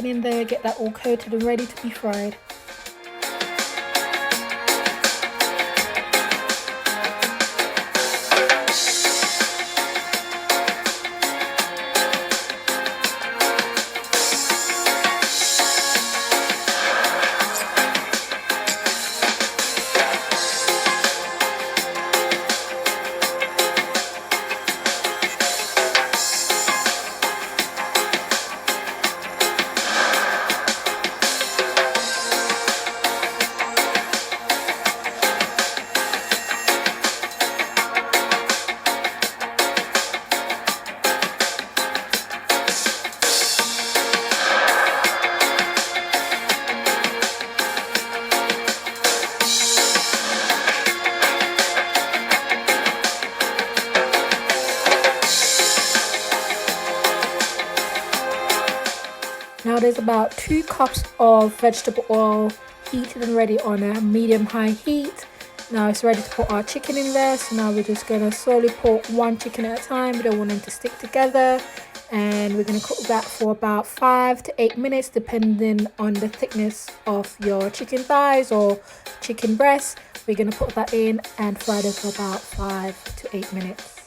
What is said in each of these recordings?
chicken in there, get that all coated and ready to be fried. Now there's about 2 cups of vegetable oil heated and ready on a medium-high heat. Now it's ready to put our chicken in there. So now we're just going to slowly put one chicken at a time. We don't want them to stick together. And we're going to cook that for about 5 to 8 minutes depending on the thickness of your chicken thighs or chicken breasts. We're going to put that in and fry it for about 5 to 8 minutes.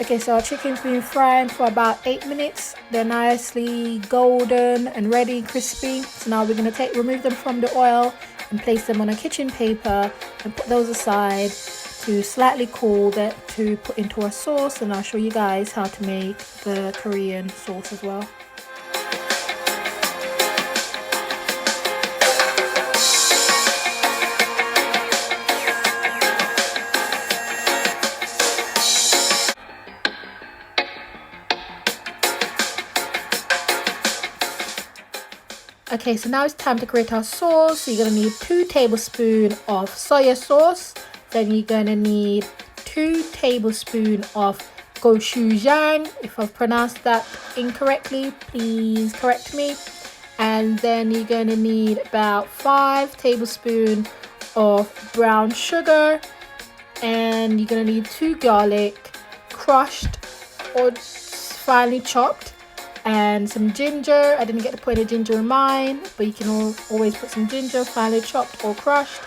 Okay, so our chicken's been fried for about 8 minutes. They're nicely golden and ready, crispy. So now we're going to remove them from the oil and place them on a kitchen paper and put those aside to slightly cool that to put into our sauce. And I'll show you guys how to make the Korean sauce as well. Okay, so now it's time to create our sauce. So you're going to need 2 tablespoons of soy sauce. Then you're going to need 2 tablespoons of Gochujang. If I've pronounced that incorrectly, please correct me. And then you're going to need about 5 tablespoons of brown sugar. And you're going to need 2 garlic, crushed or finely chopped. And some ginger. I didn't get to put any ginger in mine, but you can always put some ginger, finely chopped or crushed,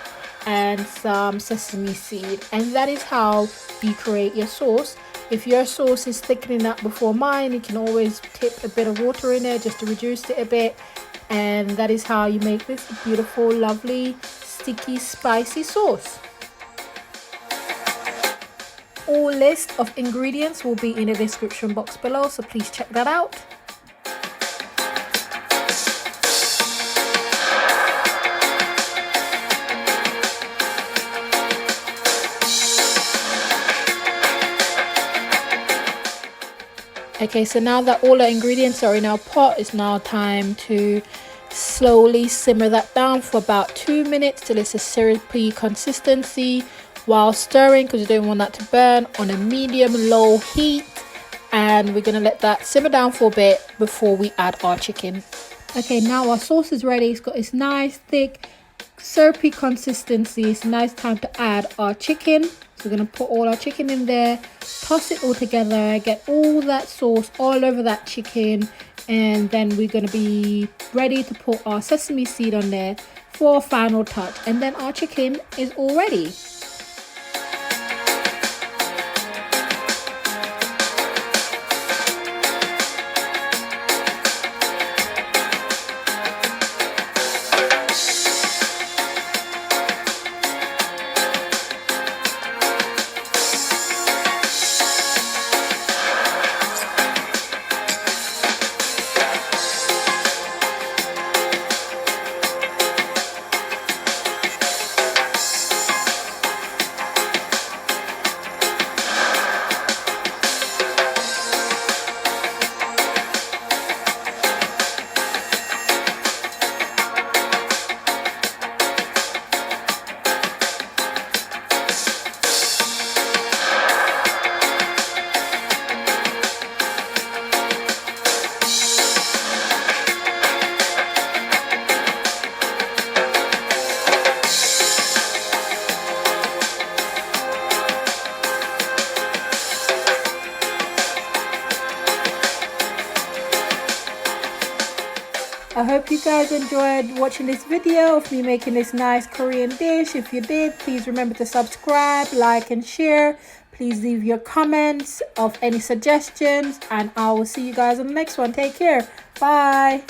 and some sesame seed. And that is how you create your sauce. If your sauce is thickening up before mine, you can always tip a bit of water in it just to reduce it a bit. And that is how you make this beautiful, lovely, sticky, spicy sauce. All list of ingredients will be in the description box below, so please check that out. Okay, so now that all the ingredients are in our pot, it's now time to slowly simmer that down for about 2 minutes till it's a syrupy consistency, while stirring because you don't want that to burn, on a medium-low heat. And we're going to let that simmer down for a bit before we add our chicken. Okay, now our sauce is ready. It's got this nice thick syrupy consistency. It's a nice time to add our chicken. So we're going to put all our chicken in there, toss it all together, get all that sauce all over that chicken, and then we're going to be ready to put our sesame seed on there for a final touch. And then our chicken is all ready. I hope you guys enjoyed watching this video of me making this nice Korean dish. If you did, please remember to subscribe, like and share. Please leave your comments of any suggestions, and I will see you guys on the next one. Take care. Bye.